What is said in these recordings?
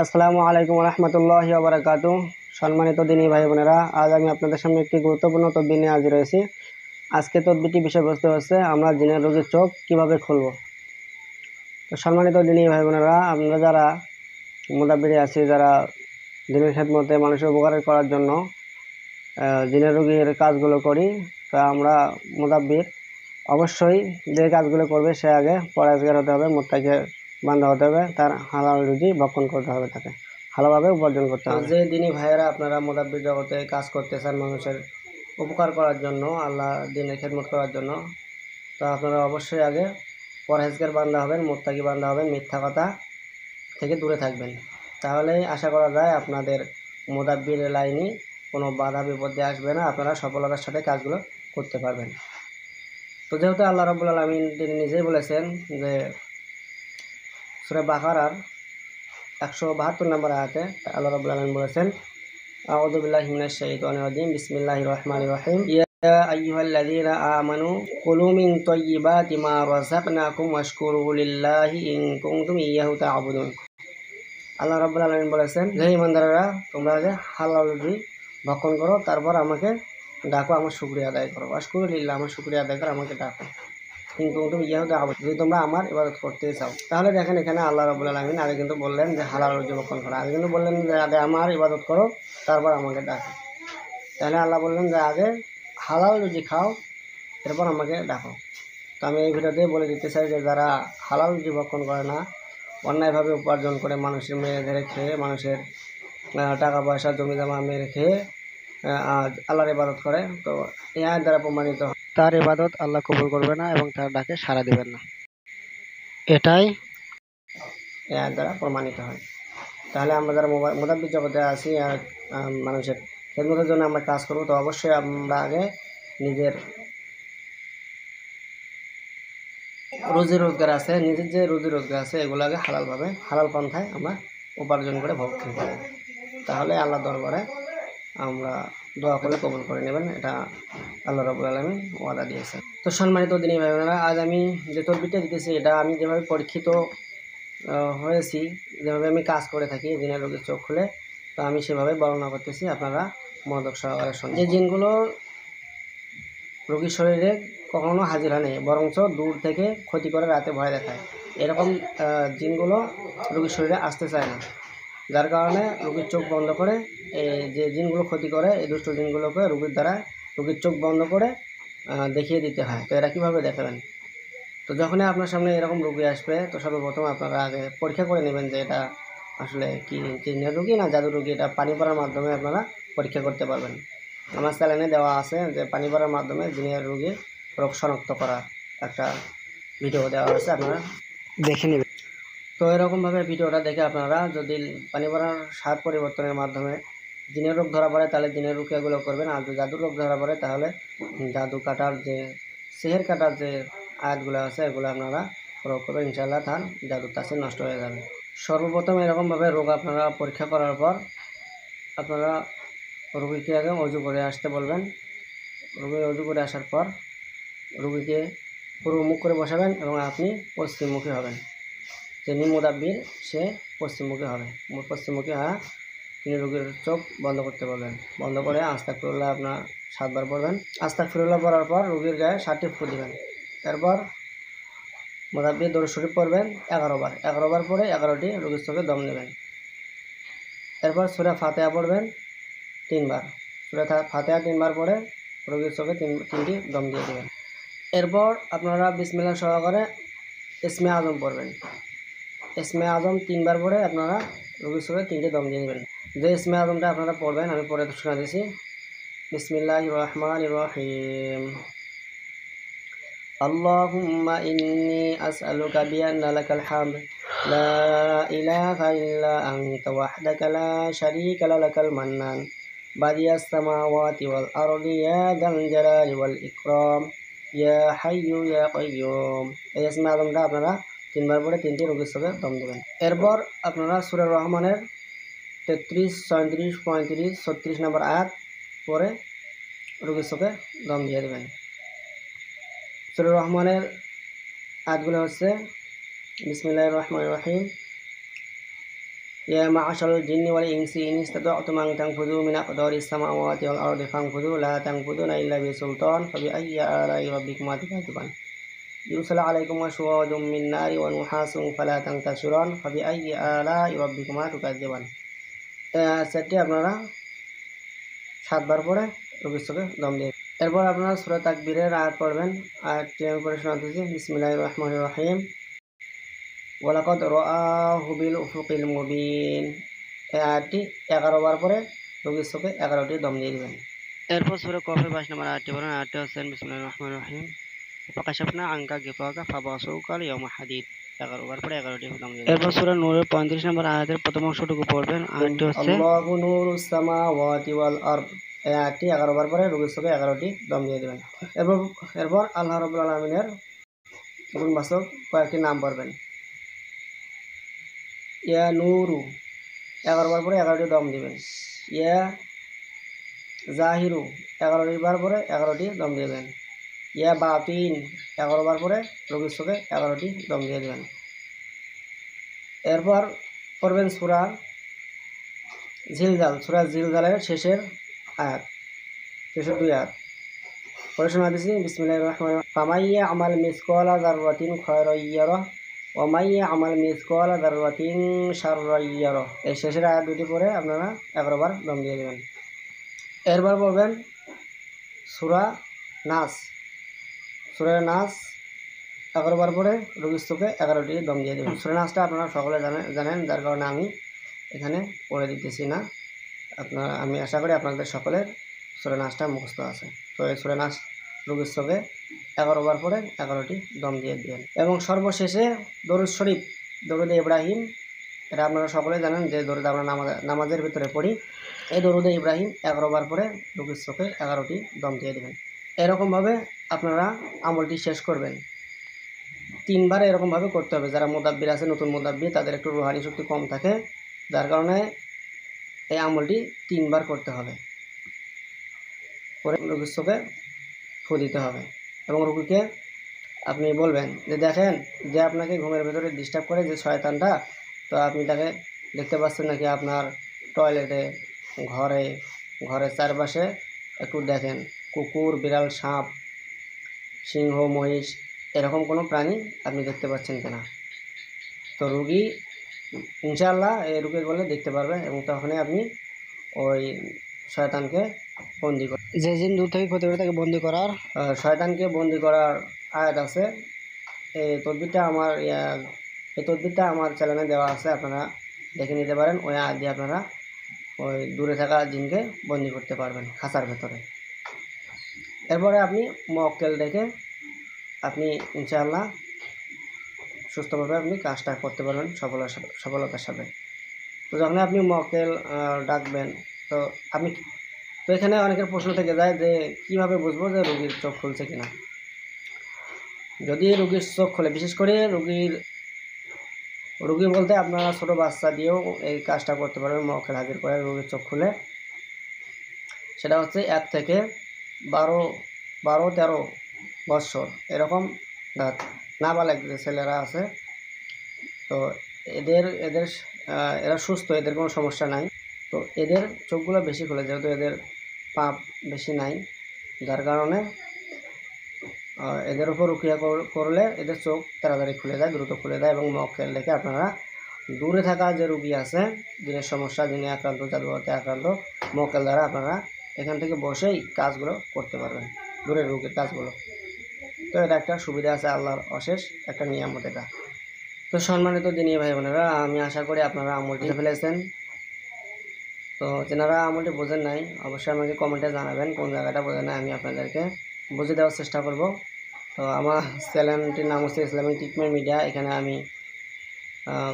আসসালামু আলাইকুম রহমতুল্লাহি ওয়া বারাকাতুহু। সম্মানিত দিনী ভাই বোনেরা, আজ আমি আপনাদের সামনে একটি গুরুত্বপূর্ণ তদবির নিয়ে হাজির হয়েছি। আজকে তদবিরটি বিষয়বস্তু হচ্ছে আমরা জিনের রোগীর চোখ কিভাবে খুলব। তো সম্মানিত দিনী ভাই বোনেরা, আমরা যারা মুদাব্বিরে আছি, যারা দিনের খেদমতে মানুষের উপকার করার জন্য জিনের রোগীর কাজগুলো করি, তা আমরা মুদাব্বির অবশ্যই যে কাজগুলো করবে সে আগে পরহেজগার হতে হবে, মুত্তাকি বান্দা হতে হবে, তার হালাল রুজি ভক্ষণ করতে হবে, তাকে ভালোভাবে উপার্জন করতে হবে। যে দিনী ভাইয়েরা আপনারা মুদাব্বির জগতে কাজ করতেছেন মানুষের উপকার করার জন্য, আল্লাহ দিনের খেদমত করার জন্য, তো আপনারা অবশ্যই আগে পরহেজগার বান্দা হবেন, মুত্তাকি বান্দা হবেন, মিথ্যা কথা থেকে দূরে থাকবেন। তাহলেই আশা করা যায় আপনাদের মুদাব্বির লাইনে কোনো বাধা বিপত্তি আসবে না, আপনারা সফলতার সাথে কাজগুলো করতে পারবেন। তো যেহেতু আল্লাহ রাব্বুল আলামিন তিনি নিজেই বলেছেন যে সূরা বাকারার 172 নম্বর আয়াতে আল্লাহ রাব্বুল আলামিন বলেছেন, আউযু বিল্লাহি মিনাশ শাইতানির রাজিম, বিসমিল্লাহির রহমানির রহিম, ইয়া আইয়ুহাল্লাযীনা আমানু কুলু মিন তাইয়্যিবাতি মা রাযাকনাকুম ওয়াশকুরু লিল্লাহি ইন কুনতুম ইয়্যাহু তা'বুদুন। আল্লাহ রাব্বুল আলামিন বলেছেন, হে ঈমানদারেরা, তোমরা আগে হালাল রুজি ভক্ষণ করো, তারপর আমাকে ডাকো, আমার শুকরিয়া আদায় করো। ওয়াশকুরু লিল্লাহ, আমার শুকরিয়া আদায় করো, আমাকে ডাকো। কিন্তু তুমি ইয়াহুদা আবুদ, যদি তোমরা আমার ইবাদত করতে চাও। তাহলে দেখেন এখানে আল্লাহ রাব্বুল আলামিন আগে কিন্তু বললেন যে হালাল রুজি ভক্ষণ করো, আগে কিন্তু বললেন যে আগে আমার ইবাদত করো, তারপর আমাকে ডাকো। তাহলে আল্লাহ বললেন যে আগে হালাল রুজি খাও, এরপর আমাকে ডাকো। তো আমি এই ভিডিওতে বলে দিতে চাই যে যারা হালাল রুজি ভক্ষণ করে না, অন্যায়ভাবে উপার্জন করে মানুষের মেয়ে ধরে খেয়ে, মানুষের টাকা পয়সা জমি জমা মেরে খেয়ে আল্লাহর ইবাদত করে, তো এই আয়াত দ্বারা প্রমাণিত তার ইবাদত আল্লাহ কবুল করবে না এবং তার ডাকে সাড়া দিবেন না, এটাই এই আয়াত দ্বারা প্রমাণিত হয়। তাহলে আমরা যারা মুদাব্বির জগতে আছি আর মানুষের খেদমতের জন্য আমরা কাজ করবো, তো অবশ্যই আমরা আগে নিজের রুজি রোজগার আছে, নিজের যে রুজি রোজগার আছে এগুলো আগে হালালভাবে হালাল পন্থায় আমরা উপার্জন করে ভক্ষণ করব। তাহলে আল্লাহ দরবারে আমরা দোয়া করে কবুল করে নেবেন, এটা আল্লাহ রাব্বুল আলামিন ওয়াদা দিয়েছেন। তো সম্মানিত দিনী ভাই বোনেরা, আজ আমি যে তদবিরটা দিতেছি এটা আমি যেভাবে পরীক্ষিত হয়েছি, যেভাবে আমি কাজ করে থাকি জিনের রোগীর চোখ খুলে, তো আমি সেভাবে বর্ণনা করতেছি, আপনারা মনোযোগ সহকারে শুনুন। যে জিনগুলো রোগীর শরীরে কখনো হাজিরা নেই, বরঞ্চ দূর থেকে ক্ষতি করে রাতে ভয় দেখায়, এরকম জিনগুলো রোগীর শরীরে আসতে চায় না, যার কারণে রোগীর চোখ বন্ধ করে যে জিনগুলো ক্ষতি করে, এই দুষ্ট জিনগুলোকে রোগীর দ্বারা রোগীর চোখ বন্ধ করে দেখিয়ে দিতে হয়। তো এরা কীভাবে দেখাবেন? তো যখনই আপনার সামনে এরকম রোগী আসবে, তো সর্বপ্রথম আপনারা আগে পরীক্ষা করে নেবেন যে এটা আসলে কি জিনের রোগী না জাদুর রোগী। এটা পানি পড়ার মাধ্যমে আপনারা পরীক্ষা করতে পারবেন। আমার চ্যানেলে দেওয়া আছে যে পানি পড়ার মাধ্যমে জিনের রোগীর রোগ শনাক্ত করা একটা ভিডিও দেওয়া আছে, আপনারা দেখে নেবেন। তো এরকমভাবে ভিডিওটা দেখে আপনারা যদি পানি পড়ার স্বাদ পরিবর্তনের মাধ্যমে জিনের রোগ ধরা পড়ে, তাহলে জিনের রুকিয়াগুলো করবেন। আর যদি জাদুর রোগ ধরা পড়ে, তাহলে জাদু কাটার যে সেহের কাটার যে আয়াতগুলো আছে এগুলো আপনারা প্রয়োগ করবেন, ইনশাআল্লাহ তার জাদুর তাসির নষ্ট হয়ে যাবে। সর্বপ্রথম এরকমভাবে রোগ আপনারা পরীক্ষা করার পর আপনারা রোগীকে আগে অজু করে আসতে বলবেন। রোগী অজু করে আসার পর রোগীকে পুরো মুখ করে বসাবেন এবং আপনি পশ্চিমমুখী হবেন। যিনি মুদাব্বির সে পশ্চিমমুখী হবে, পশ্চিমমুখী হয়ে তিনি রোগীর চোখ বন্ধ করতে বলবেন। বন্ধ করে আস্তাগফিরুল্লাহ আপনার 7 বার পড়বেন। আস্তাগফিরুল্লাহ পড়ার পর রোগীর গায়ে 7টি ফু দিবেন। এরপর মুদাব্বির দরুদ শরীফ পড়বেন 11 বার। 11 বার পরে 11টি রোগীর চোখে দম নেবেন। এরপর সূরা ফাতিহা পড়বেন 3 বার। সূরা ফাতিহা 3 বার পরে রোগীর চোখে 3টি দম দিয়ে দেবেন। এরপর আপনারা বিসমিল্লাহ সহকারে ইসমে আজম পড়বেন। ইসমে আজম 3 বার পরে আপনারা রোগীর চোখে 3টি দম দিয়ে দেবেন। যে ইসমে আজমটা আপনারা পড়বেন আমি পরে শোনা দিছি। বিসমিল্লাহির রহমানির রহিম, আল্লাহুম্মা ইন্নী আসআলুকা বিআন্না লাকাল হামদ লা ইলাহা ইল্লা আনতা ওয়াহদাকা লা শারীকা লাকাল মান্নান বাদিয়াস সামাওয়াতি ওয়াল আরদি ইয়া যাল জালালি ওয়াল ইকরাম ইয়া হাইয়্যু ইয়া কাইয়্যুম। এই ইসমে আজমটা আপনারা 3 বার পরে 3টি রোগীর চোখে দম দেবেন। এরপর আপনারা সূরা রহমানের 33, 34, 35, 36 নম্বর আয়াত পরে রোগীর চোখে দম দিয়ে দেবেন। সূরা রহমানের আয়াতগুলো হচ্ছে বিসমিল্লাহির রহমানির রহিম, ইয়া মা'আশারাল জিন্নি ওয়াল ইনসি ইন ইসতাতা'তুম আন তানফুযু মিন আকদারিস সামাওয়াতি ওয়াল আরদি ফানফুযু লা তানফুযুনা ইল্লা বিসুলতান ফাবিআইয়ি আলা'i রাব্বিকুমা তুকায্যিবান ইউরসালু আলাইকুম আশওয়াজুম মিন নারি ওয়া নুহাসুন ফালা তানতাসিরান ফাবিআইয়ি আলা'i রাব্বিকুমা তুকায্যিবান। সেটটি আপনারা 7 বার পরে রুকুর চোখে দম দিয়ে এরপর আপনারা সূরা তাকবীরের আয়াত পড়বেন। আয়াতটি আমি পড়ে শোনাতেছি। বিসমিল্লাহির রহমানির রহিম। ওয়ালাকাদ রাআহু বিল উফুকিল মুবিন। এই আয়াতটি 11 বার পরে রুকুর চোখে 11টি দম দিয়ে দিবেন। এরপর সূরা কফের 22 নম্বর আয়াতটি পড়েন। আয়াতটি হচ্ছে বিসমিল্লাহির রহমানির রহিম। ফাকাশাফনা আনকা গিতাকা ফাবাসুকা ইয়াউমা হাদিদ। 11 বার পরে 11টি দম দিয়ে দিবেন। এরপর সূরা নূরের 35 নম্বর আয়াতের প্রথম অংশটুকু পড়বেন। আয়াতটি হচ্ছে আল্লাহু নূরুস সামাওয়াতি ওয়াল আরদ। এই আয়াতটি 11 বার পরে রুকুর চোখে 11টি দম দিয়ে দিবেন। এরপর আল্লাহ রাব্বুল আলামিনের গুণবাচক কয়েকটি নাম পড়বেন। ইয়া নূরু 11 বার পরে 11টি দম দিবেন। ইয়া জাহিরু 11 বার পরে 11টি দম দিবেন। ইয়া বাতিন 11 বার পরে রুকুর চোখে 11টি দম দিয়ে দিবেন। এরপর পড়বেন সূরা জিলজাল। সূরা জিলজালের শেষের আয়াত, শেষের 2 আয়াত পড়ে শোনাতেছি। বিসমিল্লাহির রহমানির রহিম। ফামাইয়া আমাল মিসকালা যাররাতিন খায়রান ইয়ারাহ ওয়া মাইয়া আমাল মিসকালা যাররাতিন শাররান ইয়ারাহ। এই শেষের আয়াত দুটি পড়ে আপনারা 11 বার দম দিয়ে দেবেন। এরপর পড়বেন সূরা নাস। সূরা নাস 11 বার পরে রুকুর চোখে 11টি দম দিয়ে দেবেন। সূরা নাসটা আপনারা সকলে জানেন, যার কারণে আমি এখানে পড়ে দিতেছি না। আমি আশা করি আপনাদের সকলের সূরা নাসটা মুখস্থ আছে। তো এই সূরা নাস রুকুর চোখে 11 বার পরে 11টি দম দিয়ে দিবেন। এবং সর্বশেষে দরুদ শরীফ, দরুদে ইব্রাহিম, এটা আপনারা সকলে জানেন যে দরুদ আমরা নামাজের ভিতরে পড়ি। এই দরুদে ইব্রাহিম 11 বার পরে রুকুর চোখে 11টি দম দিয়ে দেবেন। এরকমভাবে আপনারা আমলটি শেষ করবেন। 3 বার এরকমভাবে করতে হবে। যারা মুদাব্বির আছে, নতুন মুদাব্বির, তাদের একটু রুহানি শক্তি কম থাকে, যার কারণে এই আমলটি 3 বার করতে হবে। করে রুকুর চোখে ফু দিতে হবে এবং রুকুকে আপনি বলবেন যে দেখেন যে আপনাকে ঘুমের ভেতরে ডিস্টার্ব করে যে শয়তানটা, তো আপনি তাকে দেখতে পাচ্ছেন নাকি আপনার টয়লেটে, ঘরের চারপাশে একটু দেখেন, কুকুর, বিড়াল, সাপ, সিংহ, মহিষ, এরকম কোনো প্রাণী আপনি দেখতে পাচ্ছেন কিনা। তো রুগী ইনশাআল্লাহ এই রুগী বলে দেখতে পারবে এবং তখনই আপনি ওই শয়তানকে বন্দি করেন। যে জিন দূর থেকে ক্ষতি করে তাকে বন্দি করার, শয়তানকে বন্দি করার আয়াত আছে। এই তদবিরটা আমার চ্যানেলে দেওয়া আছে, আপনারা দেখে নিতে পারেন। ওই আয়াত দিয়ে আপনারা ওই দূরে থাকা জিনকে বন্দি করতে পারবেন খাঁচার ভেতরে। এরপরে আপনি মুয়াক্কেল দেখে আপনি ইনশাআল্লাহ সুস্থভাবে আপনি কাজটা করতে পারবেন সফলতার সাথে। তো যখন আপনি মুয়াক্কেল ডাকবেন, তো এখানে অনেকের প্রশ্ন থেকে যায় যে কীভাবে বুঝবো যে রোগীর চোখ খুলছে কিনা। যদি রোগীর চোখ খুলে, বিশেষ করে রোগী বলতে আপনারা ছোটো বাচ্চা দিয়েও এই কাজটা করতে পারবেন। মুয়াক্কেল হাজির করে রোগীর চোখ খুলে, সেটা হচ্ছে 1 থেকে 12-13 বৎসর এরকম নাবালেগ যে ছেলেরা আছে, তো এরা সুস্থ, এদের কোনো সমস্যা নাই। তো এদের চোখগুলো বেশি খুলে, যেহেতু এদের পাপ বেশি নাই, যার কারণে এদের উপর রুকিয়া করলে এদের চোখ তাড়াতাড়ি খুলে যায়, দ্রুত খুলে যায়। এবং মুয়াক্কেল দেখে আপনারা দূরে থাকা যে রুগী আছে, যিনি সমস্যা, যিনি আক্রান্ত, জাদুতে আক্রান্ত, মুয়াক্কেল দ্বারা আপনারা এখান থেকে বসেই কাজগুলো করতে পারবেন, দূরের রোগীর কাজগুলো। তো এটা একটা সুবিধা আছে, আল্লাহর অশেষ একটা নিয়ামত এটা। তো সম্মানিত দিনী ভাই বোনেরা, আমি আশা করি আপনারা আমলটি ফেলেছেন। তো যারা আমলটি বোঝেন নাই, অবশ্যই আমাকে কমেন্টে জানাবেন কোন জায়গাটা বোঝেন নাই, আমি আপনাদেরকে বুঝে দেওয়ার চেষ্টা করব। তো আমার চ্যানেলটির নাম হচ্ছে ইসলামিক ট্রিটমেন্ট মিডিয়া। এখানে আমি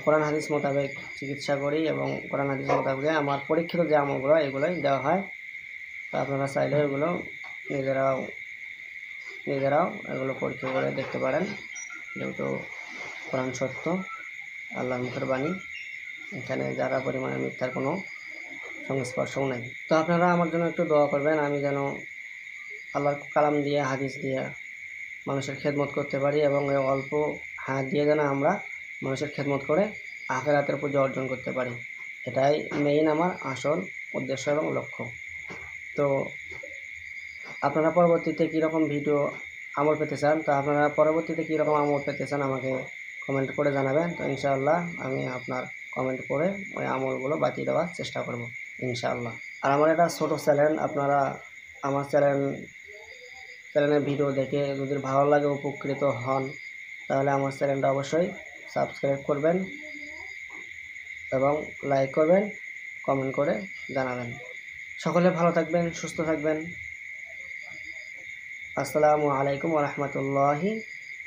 কোরআন হাদিস মোতাবেক চিকিৎসা করি এবং কোরআন হাদিস মোতাবেক আমার পরীক্ষিত যে আমলগুলো এগুলোই দেওয়া হয়। তো আপনারা চাইলে এগুলো নিজেরাও এগুলো পরীক্ষা করে দেখতে পারেন, যেহেতু কোরআন সত্য, আল্লাহর মুখের বাণী, এখানে যারা পরিমাণে মিথ্যার কোনো সংস্পর্শও নেই। তো আপনারা আমার জন্য একটু দোয়া করবেন, আমি যেন আল্লাহর কালাম দিয়ে, হাদিস দিয়ে মানুষের খেদমত করতে পারি এবং অল্প হাত দিয়ে যেন আমরা মানুষের খেদমত করে আখিরাতের পুঁজি অর্জন করতে পারি। এটাই মেইন আমার আসল উদ্দেশ্য এবং লক্ষ্য। তো আপনারা পরবর্তীতে কীরকম ভিডিও আমল পেতে চান, তো আপনারা পরবর্তীতে কীরকম আমল পেতে চান আমাকে কমেন্ট করে জানাবেন। তো ইনশাআল্লাহ আমি আপনার কমেন্ট করে ওই আমলগুলো বাতিয়ে দেওয়ার চেষ্টা করব ইনশাআল্লাহ। আর আমার এটা ছোটো চ্যানেল, আপনারা আমার চ্যানেলের ভিডিও দেখে যদি ভালো লাগে, উপকৃত হন, তাহলে আমার চ্যানেলটা অবশ্যই সাবস্ক্রাইব করবেন এবং লাইক করবেন, কমেন্ট করে জানাবেন। সকলে ভালো থাকবেন, সুস্থ থাকবেন। আসসালামু আলাইকুম ওয়া রাহমাতুল্লাহি